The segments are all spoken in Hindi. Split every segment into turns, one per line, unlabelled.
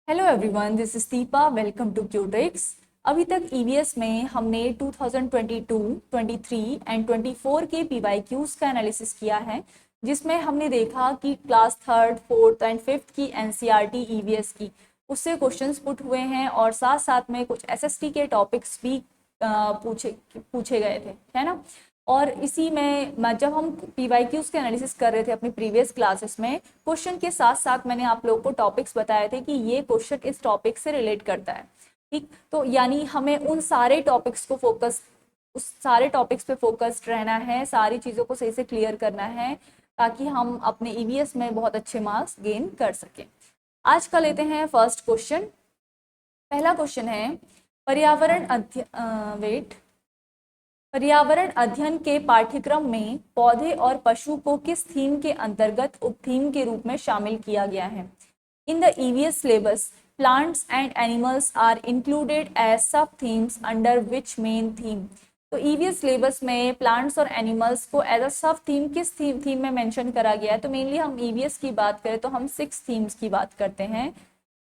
Hello everyone, this is Deepa. Welcome to Qtrix. अभी तक ईवीएस में हमने 2022, 23 एंड 24 के पीवाईक्यूज का एनालिसिस किया है, जिसमें हमने देखा कि class third, fourth and fifth की एनसीईआरटी ईवीएस की उससे क्वेश्चंस पुट हुए हैं और साथ साथ में कुछ एसएसटी के टॉपिक्स भी पूछे पूछे गए थे, है ना। और इसी में जब हम पीवाईक्यूज के एनालिसिस कर रहे थे अपनी प्रीवियस क्लासेस में, क्वेश्चन के साथ साथ मैंने आप लोगों को टॉपिक्स बताए थे कि ये क्वेश्चन इस टॉपिक से रिलेट करता है। ठीक, तो यानी हमें उन सारे टॉपिक्स को उस सारे टॉपिक्स पे फोकस्ड रहना है, सारी चीज़ों को सही से क्लियर करना है, ताकि हम अपने ईवीएस में बहुत अच्छे मार्क्स गेन कर सकें। आज का लेते हैं फर्स्ट क्वेश्चन। पहला क्वेश्चन है, पर्यावरण वेट पर्यावरण अध्ययन के पाठ्यक्रम में पौधे और पशु को किस थीम के अंतर्गत उपथीम के रूप में शामिल किया गया है? In the EVS syllabus, plants and animals are included as sub themes under which main theme? तो ईवीएस सिलेबस में प्लांट्स और एनिमल्स को एज अ सब थीम किस थीम में मेंशन करा गया है? तो मेनली हम ईवीएस की बात करें तो हम 6 थीम्स की बात करते हैं।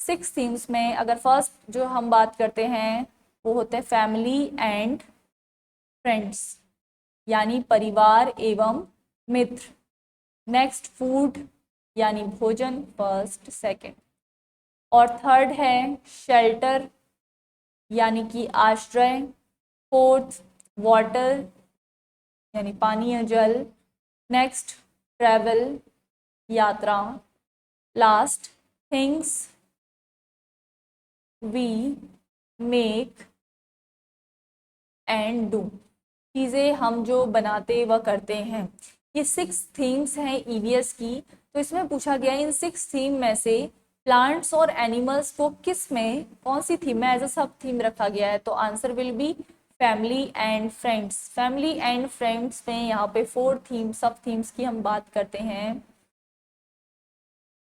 6 थीम्स में अगर फर्स्ट जो हम बात करते हैं वो होते हैं फैमिली एंड फ्रेंड्स, यानी परिवार एवं मित्र। नेक्स्ट फूड यानी भोजन, फर्स्ट सेकंड। और थर्ड है शेल्टर यानी कि आश्रय। फोर्थ वाटर यानी पानी या जल। नेक्स्ट ट्रैवल यात्रा। Last things we make and do, चीज़ें हम जो बनाते व करते हैं। ये 6 थीम्स हैं ईवीएस की। तो इसमें पूछा गया इन 6 थीम में से प्लांट्स और एनिमल्स को किस में, कौन सी थीम में एज अ सब थीम रखा गया है? तो answer will be family and friends. Family and friends में यहाँ पे 4 थीम सब थीम्स की हम बात करते हैं,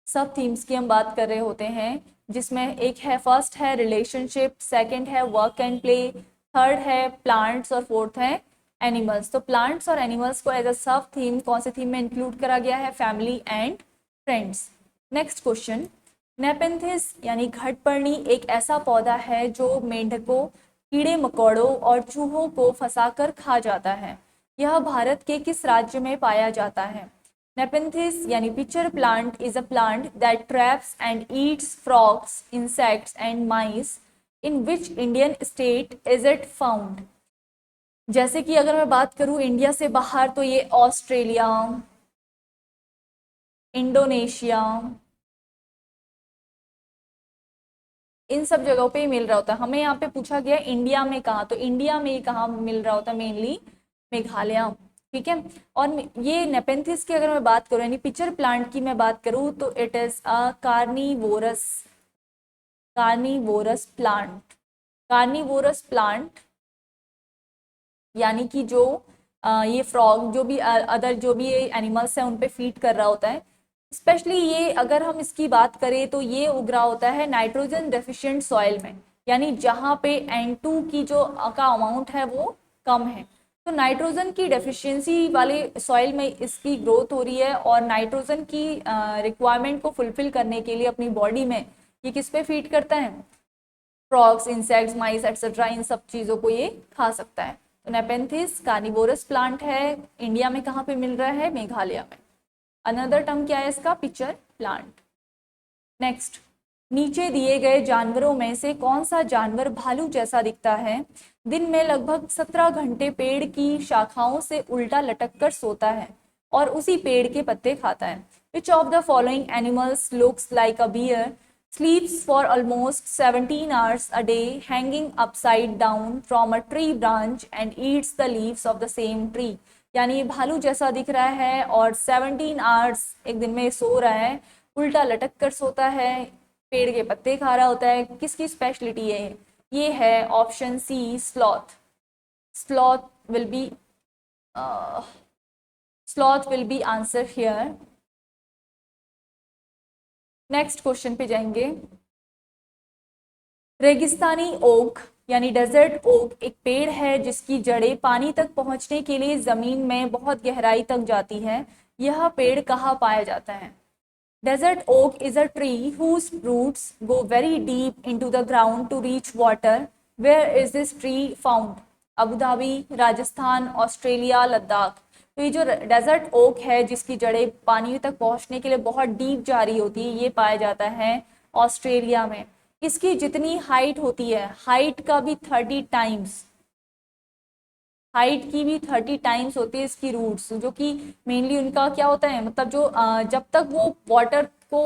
सब थीम्स की हम बात कर रहे होते हैं, जिसमें एक है, फर्स्ट है रिलेशनशिप, सेकंड है वर्क एंड प्ले, थर्ड है प्लांट्स और फोर्थ है एनिमल्स। तो प्लांट्स और एनिमल्स को एज अ सब थीम कौन से थीम में इंक्लूड करा गया है? Family and friends. Next question, Nepenthes यानी घटपर्णी एक ऐसा पौधा है जो मेंढकों, कीड़े मकोड़ों और चूहों को फंसाकर खा जाता है। यह भारत के किस राज्य में पाया जाता है? Nepenthes yani pitcher plant is a plant that traps and eats frogs, insects and mice. In which Indian state is it found? जैसे कि अगर मैं बात करूं इंडिया से बाहर, तो ये ऑस्ट्रेलिया, इंडोनेशिया, इन सब जगहों पे मिल रहा होता है। हमें यहाँ पे पूछा गया इंडिया में कहाँ, तो इंडिया में कहाँ मिल रहा होता है? मेनली मेघालय। ठीक है। और ये नेपेंथिस की अगर मैं बात करूँ यानी पिचर प्लांट की मैं बात करूँ, तो it is a carnivorous plant. Carnivorous plant यानी कि जो ये फ्रॉग, जो भी अदर जो भी एनिमल्स हैं उन पे फीड कर रहा होता है। स्पेशली ये अगर हम इसकी बात करें तो ये उग रहा होता है नाइट्रोजन डेफिशिएंट सॉइल में, यानी जहाँ पे N2 की जो का अमाउंट है वो कम है। तो नाइट्रोजन की डेफिशिएंसी वाले सॉइल में इसकी ग्रोथ हो रही है, और नाइट्रोजन की रिक्वायरमेंट को फुलफिल करने के लिए अपनी बॉडी में ये किस पे फीड करता है? फ्रॉग्स, इंसेक्ट्स, माइस एक्सेट्रा, इन सब चीज़ों को ये खा सकता है। तो नेपेंथिस कार्निवोरस प्लांट है, इंडिया में कहाँ पे मिल रहा है? मेघालय में। अनदर टर्म क्या है इसका? Pitcher plant. नेक्स्ट, नीचे दिए गए जानवरों में से कौन सा जानवर भालू जैसा दिखता है? दिन में लगभग 17 घंटे पेड़ की शाखाओं से उल्टा लटक कर सोता है और उसी पेड़ के पत्ते खाता है। Which of the following animals looks like a bear, sleeps for almost 17 hours a day hanging upside down from a tree branch and eats the leaves of the same tree? यानी भालू जैसा दिख रहा है और 17 आवर्स एक दिन में सो रहा है, उल्टा लटक कर सोता है, पेड़ के पत्ते खा रहा होता है। किसकी स्पेशलिटी है ये? है option C, sloth. Sloth will be sloth will be answer here. Next question पे जाएंगे। रेगिस्तानी ओक यानी डेजर्ट ओक एक पेड़ है जिसकी जड़ें पानी तक पहुंचने के लिए जमीन में बहुत गहराई तक जाती है। यह पेड़ कहाँ पाया जाता है? Desert oak is a tree whose roots go very deep into the ground to reach water. Where is this tree found? Abu Dhabi, Rajasthan, Australia, Ladakh. तो ये जो डेजर्ट ओक है जिसकी जड़ें पानी तक पहुंचने के लिए बहुत डीप जा रही होती है, ये पाया जाता है ऑस्ट्रेलिया में। इसकी जितनी हाइट होती है, हाइट का भी 30 टाइम्स, हाइट की भी 30 टाइम्स होती है इसकी रूट्स, जो कि मेनली उनका क्या होता है, मतलब जो जब तक वो वाटर को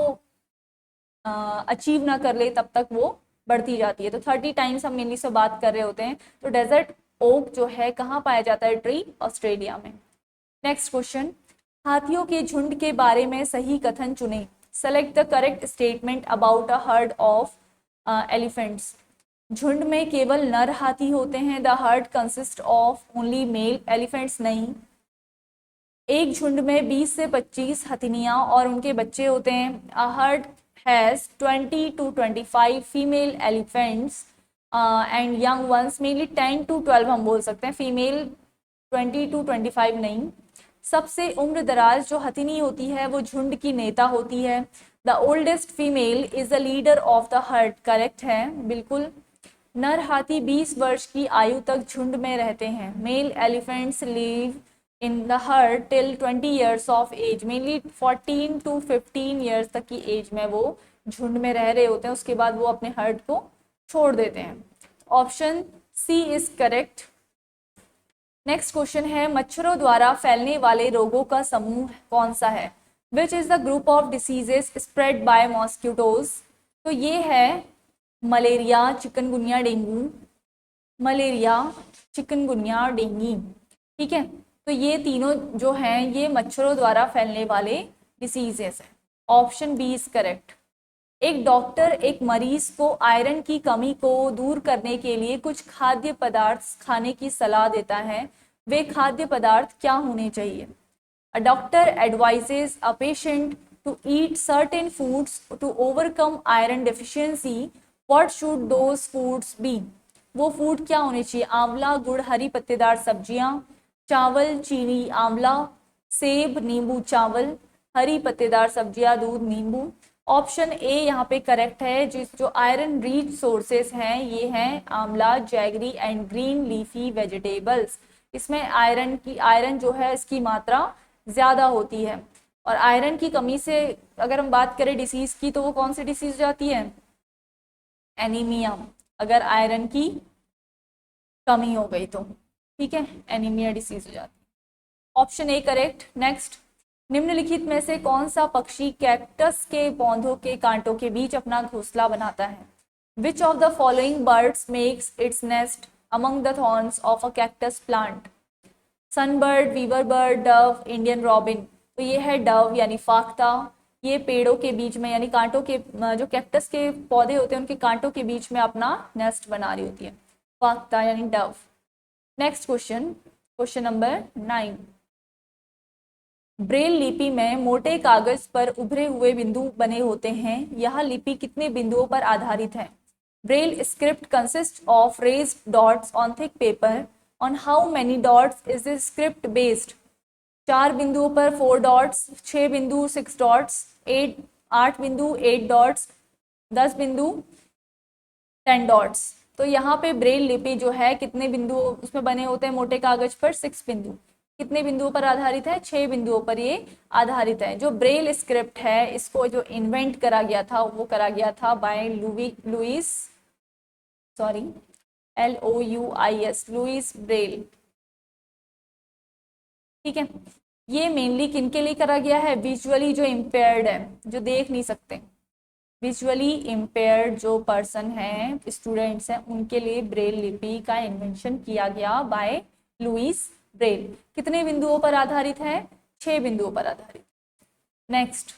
अचीव ना कर ले तब तक वो बढ़ती जाती है। तो 30 टाइम्स हम मेनली से बात कर रहे होते हैं। तो डेजर्ट ओक जो है कहाँ पाया जाता है ट्री? ऑस्ट्रेलिया में। नेक्स्ट क्वेश्चन, हाथियों के झुंड के बारे में सही कथन चुने। Select the correct statement about a herd of elephants. झुंड में केवल नर हाथी होते हैं। The heard consist of only mail elephants. नहीं, एक झुंड में 20 से 25 हथिनियां और उनके बच्चे होते हैं। A herd has 20 to 25 female elephants and young ones, mainly 10 to 12 हम बोल सकते हैं, फीमेल 20 to 25 नहीं। सबसे उम्र दराज जो हथिनी होती है वो झुंड की नेता होती है। The oldest female is the leader of the heard. Correct है, बिल्कुल। नर हाथी 20 वर्ष की आयु तक झुंड में रहते हैं। Male elephants live in the herd till 20 years of age, mainly 14 to 15 years तक की एज में वो झुंड में रह रहे होते हैं, उसके बाद वो अपने हर्ड को छोड़ देते हैं। Option C is correct. Next question है, मच्छरों द्वारा फैलने वाले रोगों का समूह कौन सा है? Which is the group of diseases spread by mosquitoes. तो ये है malaria, chikungunya, dengue. Malaria, chikungunya, dengue, ठीक है। तो ये तीनों जो हैं ये मच्छरों द्वारा फैलने वाले डिसीजेस हैं। Option B is correct. एक डॉक्टर एक मरीज को आयरन की कमी को दूर करने के लिए कुछ खाद्य पदार्थ खाने की सलाह देता है। वे खाद्य पदार्थ क्या होने चाहिए? A doctor advises a patient to eat certain foods to overcome iron deficiency. What should those foods be? वो फूड क्या होने चाहिए? आंवला, गुड़, हरी पत्तेदार सब्जियां, चावल, चीनी, आंवला, सेब, नींबू, चावल, हरी पत्तेदार सब्जियां, दूध, नींबू। ऑप्शन ए यहाँ पे करेक्ट है। जो आयरन रिच सोर्सेस हैं ये हैं आंवला, jaggery and green leafy vegetables. इसमें आयरन जो है इसकी मात्रा ज्यादा होती है। और आयरन की कमी से अगर हम बात करें डिसीज की, तो वो कौन सी डिसीज जाती है? एनीमिया, अगर आयरन की कमी हो गई तो, ठीक है, एनीमिया डिसीज हो जाती है। Option A correct. नेक्स्ट, निम्नलिखित में से कौन सा पक्षी कैक्टस के पौधों के कांटों के बीच अपना घोंसला बनाता है? Which of the following birds makes its nest among the thorns of a cactus plant? Sunbird, weaver bird, dove, Indian robin. तो ये है डव यानी फाख्ता। ये पेड़ों के बीच में यानी कांटों के, जो कैक्टस के पौधे होते हैं उनके कांटों के बीच में अपना नेस्ट बना रही होती है, फाख्ता यानी Dove. Next question, question number 9। Braille लिपि में मोटे कागज पर उभरे हुए बिंदु बने होते हैं। यह लिपि कितने बिंदुओं पर आधारित है? Braille script consist of raised dots on thick paper. On how many dots is this script based? 4 बिंदुओं पर 4 डॉट्स, 6 बिंदु 6 डॉट्स, 8 बिंदु 8 डॉट्स, 10 बिंदु 10 डॉट्स। तो यहाँ पे ब्रेल लिपि जो है कितने बिंदु उसमें बने होते हैं मोटे कागज पर? 6 बिंदु। कितने बिंदुओं पर आधारित है? 6 बिंदुओं पर ये आधारित है। जो ब्रेल स्क्रिप्ट है इसको जो इन्वेंट करा गया था वो करा गया था बाय लुइस ब्रेल, ठीक है। ये मेनली किनके लिए करा गया है? विजुअली जो इम्पेयर्ड है, जो देख नहीं सकते, विजुअली इम्पेयर्ड जो पर्सन है, स्टूडेंट्स हैं, उनके लिए ब्रेल लिपि का इन्वेंशन किया गया बाय लुइस ब्रेल। कितने बिंदुओं पर आधारित है? 6 बिंदुओं पर आधारित। नेक्स्ट,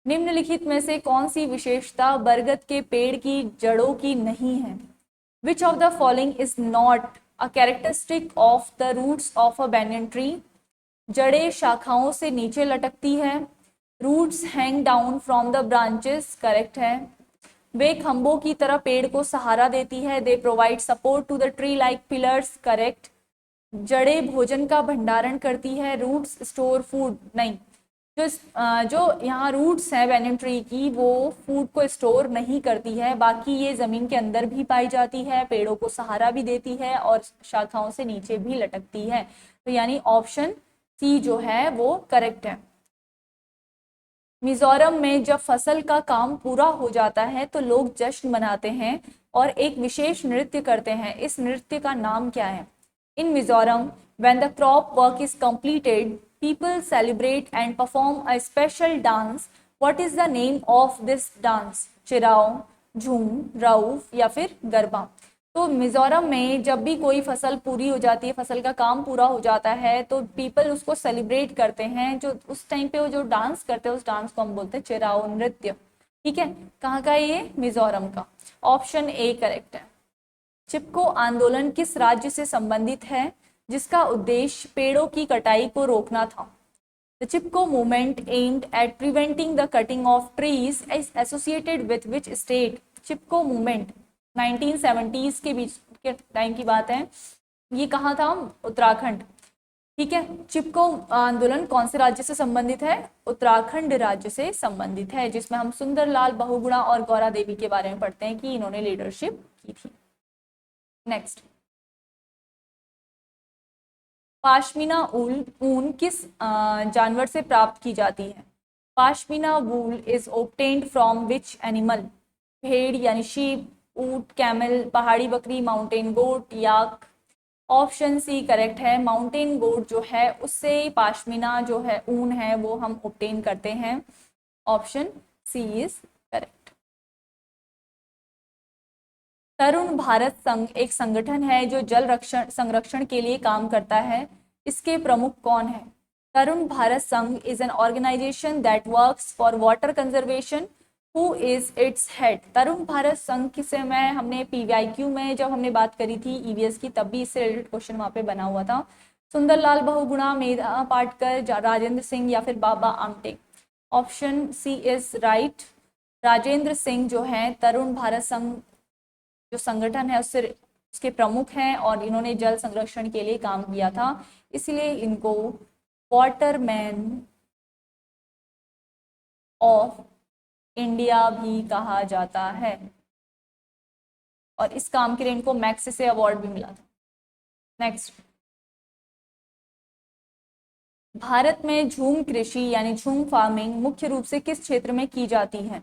निम्नलिखित में से कौन सी विशेषता बरगद के पेड़ की जड़ों की नहीं है? Which of the following is not a characteristic of the roots of a banyan tree? जड़ें शाखाओं से नीचे लटकती है। Roots hang down from the branches, correct है। वे खंभों की तरह पेड़ को सहारा देती है। They provide support to the tree like pillars, correct. जड़ें भोजन का भंडारण करती है। रूट्स स्टोर फूड, नहीं। जो यहाँ रूट्स है बैनियन ट्री की, वो फूड को स्टोर नहीं करती है, बाकी ये जमीन के अंदर भी पाई जाती है, पेड़ों को सहारा भी देती है और शाखाओं से नीचे भी लटकती है। तो यानी ऑप्शन सी जो है वो करेक्ट है। मिजोरम में जब फसल का काम पूरा हो जाता है तो लोग जश्न मनाते हैं और एक विशेष नृत्य करते हैं। इस नृत्य का नाम क्या है? इन Mizoram, when the crop work is completed, people celebrate and perform a special dance. What is the name of this dance? चिराओ, झूम, राउफ या फिर गरबा। तो मिजोरम में जब भी कोई फसल पूरी हो जाती है, फसल का काम पूरा हो जाता है, तो पीपल उसको सेलिब्रेट करते हैं। जो उस टाइम पे वो जो डांस करते हैं उस डांस को हम बोलते हैं चिराओ नृत्य। ठीक है, कहाँ का है ये? मिजोरम का। ऑप्शन ए करेक्ट है। चिपको आंदोलन किस राज्य से संबंधित है जिसका उद्देश्य पेड़ों की कटाई को रोकना था? The Chipko movement aimed at preventing the cutting of trees is associated with which state? Chipko movement 1970s के बीच के टाइम की बात है, ये कहाँ था? उत्तराखंड। ठीक है, चिपको आंदोलन कौन से राज्य से संबंधित है? उत्तराखंड राज्य से संबंधित है, जिसमें हम सुंदरलाल बहुगुणा और गौरा देवी के बारे में पढ़ते हैं कि इन्होंने लीडरशिप की थी। नेक्स्ट, पाशमीना ऊन किस जानवर से प्राप्त की जाती है? Pashmina wool is obtained from which animal? भेड़ यानी शीप, ऊट, कैमल, पहाड़ी बकरी, mountain goat, yak. Option C correct है। माउंटेन गोट जो है उससे पाशमीना जो है ऊन है वो हम ओब्टेन करते हैं। Option C is correct. Tarun Bharat Sangh एक संगठन है जो जल संरक्षण के लिए काम करता है। इसके प्रमुख कौन है? Tarun Bharat Sangh is an organization that works for water conservation. Who is its head? Tarun Bharat Sangh किसे मैं हमने पीवाईक्यू में जब हमने बात करी थी ईवीएस की, तब भी इससे रिलेटेड क्वेश्चन वहां पे बना हुआ था। सुंदरलाल बहुगुणा, मेधा पाटकर, राजेंद्र सिंह या फिर Baba Amte. Option C is right. Rajendra Singh जो है तरुण भारत संघ जो संगठन है उससे उसके प्रमुख हैं और इन्होंने जल संरक्षण के लिए काम किया था, इसलिए इनको वाटरमैन ऑफ इंडिया भी कहा जाता है और इस काम के लिए इनको मैक्सेसे अवार्ड भी मिला था। नेक्स्ट, भारत में झूम कृषि यानी झूम फार्मिंग मुख्य रूप से किस क्षेत्र में की जाती है?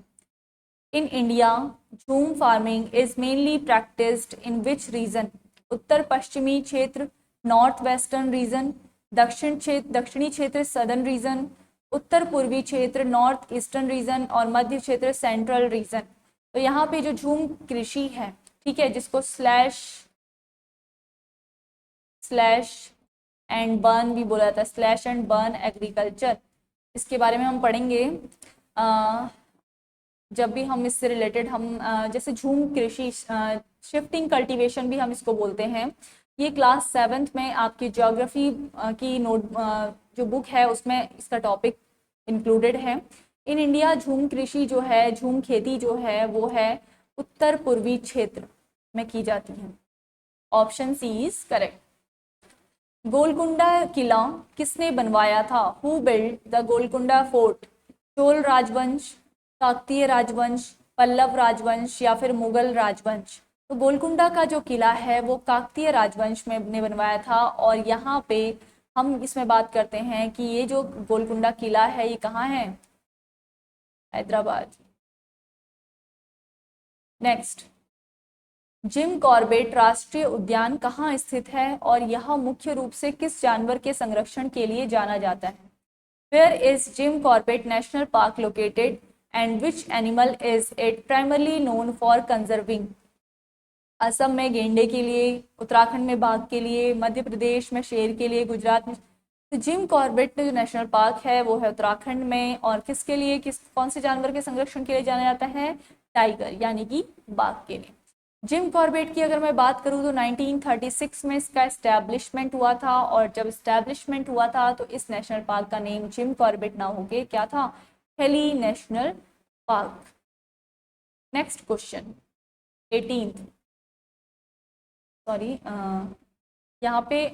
In India jhum farming is mainly practised in which region? उत्तर पश्चिमी क्षेत्र, नॉर्थ वेस्टर्न रीजन, दक्षिणी क्षेत्र सदर्न रीजन, उत्तर पूर्वी क्षेत्र नॉर्थ ईस्टर्न रीजन और मध्य क्षेत्र सेंट्रल रीजन। तो यहाँ पे जो झूम कृषि है, ठीक है, जिसको स्लैश एंड बर्न भी बोला जाता है, स्लैश एंड बर्न एग्रीकल्चर, इसके बारे में हम पढ़ेंगे जब भी हम इससे रिलेटेड हम जैसे झूम कृषि, शिफ्टिंग कल्टीवेशन भी हम इसको बोलते हैं। ये क्लास 7th में आपकी ज्योग्राफी की नोट जो बुक है उसमें इसका टॉपिक इंक्लूडेड है। इन इंडिया झूम कृषि जो है, झूम खेती जो है वो है उत्तर पूर्वी क्षेत्र में की जाती है। Option C is correct. Golconda किला किसने बनवाया था? Who build the Golconda fort? Chola राजवंश, काकतीय राजवंश, पल्लव राजवंश या फिर मुगल राजवंश? तो गोलकुंडा का जो किला है वो काकतीय राजवंश में ने बनवाया था और यहाँ पे हम इसमें बात करते हैं कि ये जो गोलकुंडा किला है ये कहाँ है? हैदराबाद। नेक्स्ट, जिम कॉर्बेट राष्ट्रीय उद्यान कहाँ स्थित है और यह मुख्य रूप से किस जानवर के संरक्षण के लिए जाना जाता है? Where is Jim Corbett National Park located and which animal is it primarily known for conserving? Assam में गेंडे के लिए, उत्तराखंड में बाघ के लिए, मध्य प्रदेश में शेर के लिए, गुजरात में। तो जिम कॉर्बेट जो नेशनल पार्क है वो है उत्तराखंड में और किसके लिए, कौन से जानवर के संरक्षण के लिए जाना जाता है? टाइगर यानी कि बाघ के लिए। जिम कॉर्बेट की अगर मैं बात करूं तो 1936 में इसका एस्टैब्लिशमेंट हुआ था और जब एस्टैब्लिशमेंट हुआ था तो इस नेशनल पार्क का नेम जिम कॉर्बेट ना होके क्या था? Heli national park. Next question 18th, sorry यहाँ पे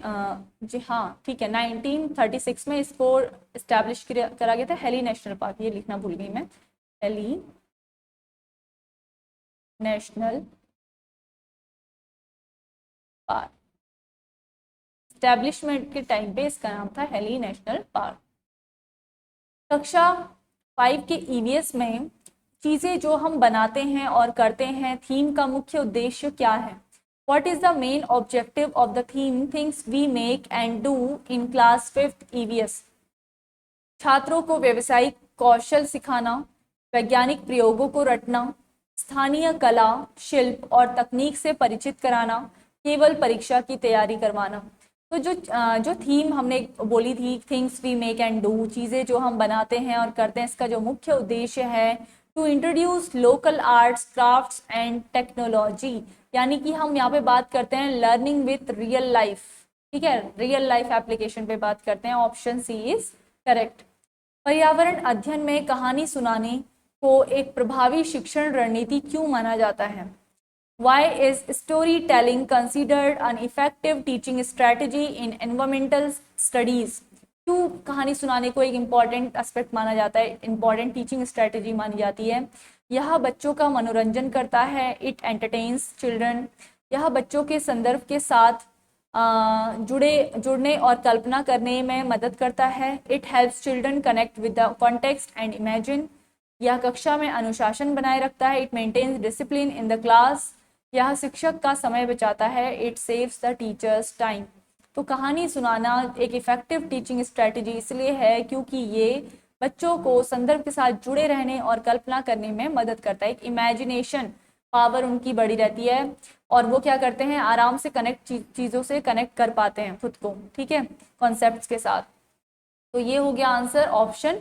जी हाँ ठीक है, 1936 में इसको इस्टेब्लिश करा गया था, हेली नेशनल पार्क, ये लिखना भूल गई मैं, हेली नेशनल पार्क। एस्टेब्लिशमेंट के टाइम पे इसका नाम था हेली नेशनल पार्क। कक्षा 5 के ईवीएस में चीजें जो हम बनाते हैं और करते हैं, थीम का मुख्य उद्देश्य क्या है? What is the main objective of the theme things we make and do in class 5th EVS? छात्रों को व्यावसायिक कौशल सिखाना, वैज्ञानिक प्रयोगों को रटना, स्थानीय कला, शिल्प और तकनीक से परिचित कराना, केवल परीक्षा की तैयारी करवाना। तो जो थीम हमने बोली थी, things we make and do, चीज़ें जो हम बनाते हैं और करते हैं, इसका जो मुख्य उद्देश्य है to introduce local arts, crafts and technology, यानी कि हम यहाँ पे बात करते हैं लर्निंग विथ रियल लाइफ। ठीक है, रियल लाइफ एप्लीकेशन पे बात करते हैं। Option C is correct. पर्यावरण अध्ययन में कहानी सुनाने को एक प्रभावी शिक्षण रणनीति क्यों माना जाता है? Why is storytelling considered an effective teaching strategy in environmental studies? क्यों कहानी सुनाने को एक इम्पॉर्टेंट एस्पेक्ट माना जाता है, इम्पॉर्टेंट टीचिंग स्ट्रेटेजी मानी जाती है? यह बच्चों का मनोरंजन करता है, इट एंटरटेन्स चिल्ड्रन। यह बच्चों के संदर्भ के साथ जुड़ने और कल्पना करने में मदद करता है, it helps children connect with the context and imagine. यह कक्षा में अनुशासन बनाए रखता है, it maintains discipline in the class. यह शिक्षक का समय बचाता है, it saves the teacher's time. तो कहानी सुनाना एक इफेक्टिव टीचिंग स्ट्रेटजी इसलिए है क्योंकि ये बच्चों को संदर्भ के साथ जुड़े रहने और कल्पना करने में मदद करता है। एक इमेजिनेशन पावर उनकी बड़ी रहती है और वो क्या करते हैं, आराम से चीज़ों से कनेक्ट कर पाते हैं खुद को, ठीक है, कॉन्सेप्ट्स के साथ। तो ये हो गया आंसर ऑप्शन